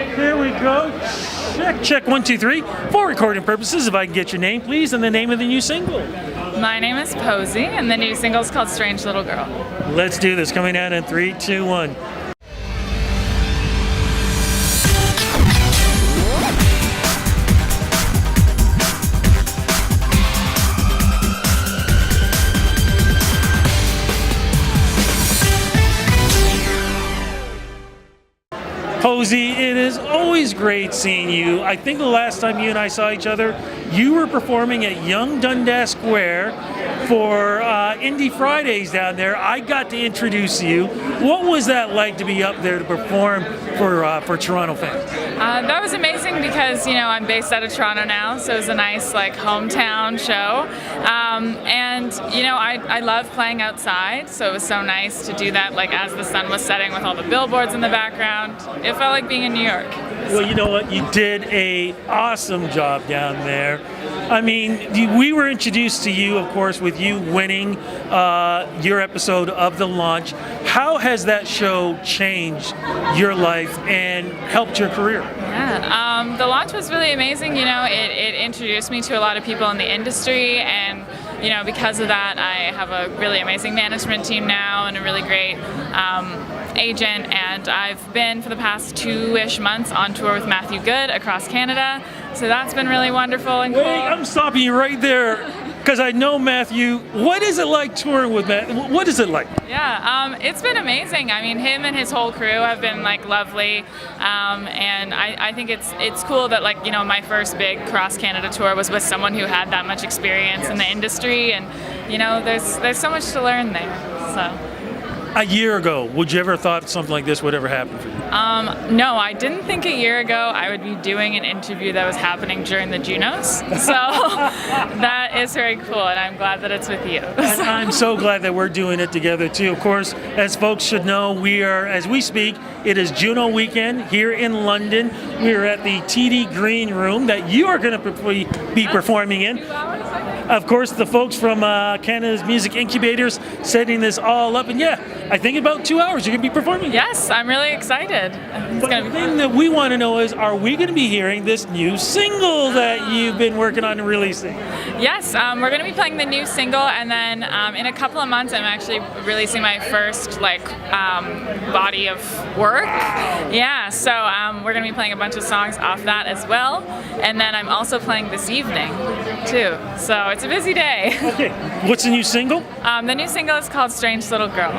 Here we go. Check 1, 2, 3. For recording purposes, if I can get your name, please, and the name of the new single. My name is POESY, and the new single is called Strange Little Girl. Let's do this. Coming out in 3, 2, 1. POESY, it is always great seeing you. I think the last time you and I saw each other, you were performing at Young Dundas Square for Indie Fridays down there. I got to introduce you. What was that like to be up there to perform for Toronto fans? That was amazing because, I'm based out of Toronto now, so it was a nice, hometown show. I love playing outside, so it was so nice to do that, as the sun was setting with all the billboards in the background. It felt like being in New York. Well, you know what? You did an awesome job down there. I mean, we were introduced to you, of course, with you winning your episode of The Launch. How has that show changed your life and helped your career? Yeah, The Launch was really amazing. It introduced me to a lot of people in the industry, and because of that, I have a really amazing management team now and a really great agent, and I've been for the past 2-ish months on tour with Matthew Good across Canada, so that's been really wonderful and cool. Wait, I'm stopping you right there because I know Matthew. What is it like touring with Matt? What is it like? Yeah, it's been amazing. I mean, him and his whole crew have been lovely, and I think it's cool that my first big cross Canada tour was with someone who had that much experience in the industry, and there's so much to learn there. So. A year ago, would you ever thought something like this would ever happen for you? No, I didn't think a year ago I would be doing an interview that was happening during the Junos. So that is very cool, and I'm glad that it's with you. And I'm so glad that we're doing it together too. Of course, as folks should know, we are, as we speak, it is Juno weekend here in London. We are at the TD Green Room that you are going to be performing in. Of course, the folks from Canada's Music Incubators setting this all up, and I think about 2 hours you're going to be performing. Yes, I'm really excited. But the thing that we want to know is, are we going to be hearing this new single that you've been working on and releasing? Yes, we're going to be playing the new single, and then in a couple of months I'm actually releasing my first body of work. Yeah, so we're going to be playing a bunch of songs off that as well, and then I'm also playing this evening too. So it's a busy day. Okay, what's the new single? The new single is called Strange Little Girl.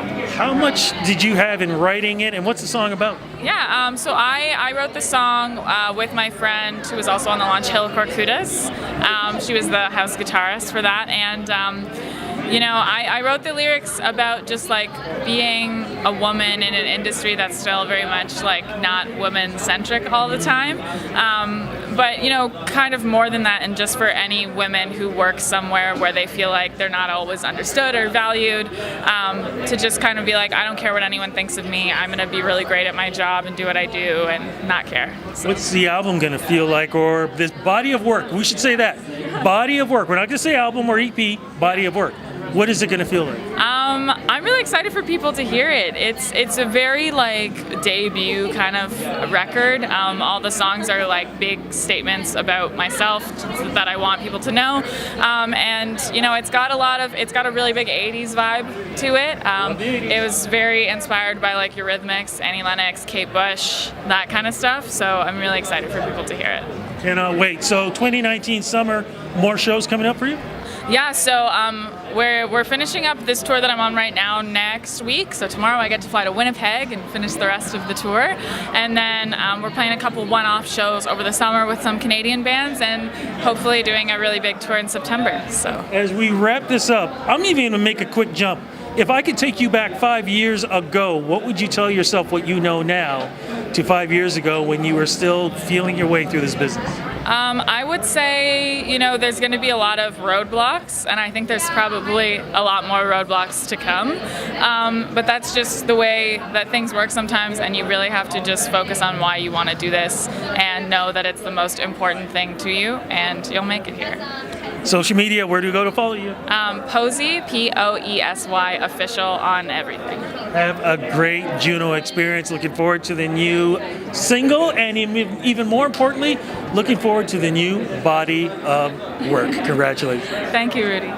How much did you have in writing it, and what's the song about? Yeah, so I wrote the song with my friend who was also on The Launch, Hill Korkudas. She was the house guitarist for that, and I wrote the lyrics about just being a woman in an industry that's still very much not woman-centric all the time. But kind of more than that, and just for any women who work somewhere where they feel like they're not always understood or valued, to just kind of be I don't care what anyone thinks of me, I'm going to be really great at my job and do what I do and not care. So. What's the album going to feel like, or this body of work? We should say that. Body of work. We're not going to say album or EP, body of work. What is it going to feel like? I'm really excited for people to hear it. It's a very debut kind of record. All the songs are big statements about myself that I want people to know, and it's got a really big '80s vibe to it. It was very inspired by Eurythmics, Annie Lennox, Kate Bush, that kind of stuff. So I'm really excited for people to hear it. Cannot wait. So 2019 summer, more shows coming up for you? Yeah, so we're finishing up this tour that I'm on right now next week. So tomorrow I get to fly to Winnipeg and finish the rest of the tour. And then we're playing a couple one-off shows over the summer with some Canadian bands, and hopefully doing a really big tour in September. So as we wrap this up, I'm even going to make a quick jump. If I could take you back 5 years ago, what would you tell yourself what you know now to 5 years ago when you were still feeling your way through this business? I would say, there's going to be a lot of roadblocks, and I think there's probably a lot more roadblocks to come. But that's just the way that things work sometimes, and you really have to just focus on why you want to do this and know that it's the most important thing to you, and you'll make it here. Social media, where do we go to follow you? POESY, POESY, official on everything. Have a great Juno experience. Looking forward to the new single, and even more importantly, looking forward to the new body of work. Congratulations. Thank you, Rudy.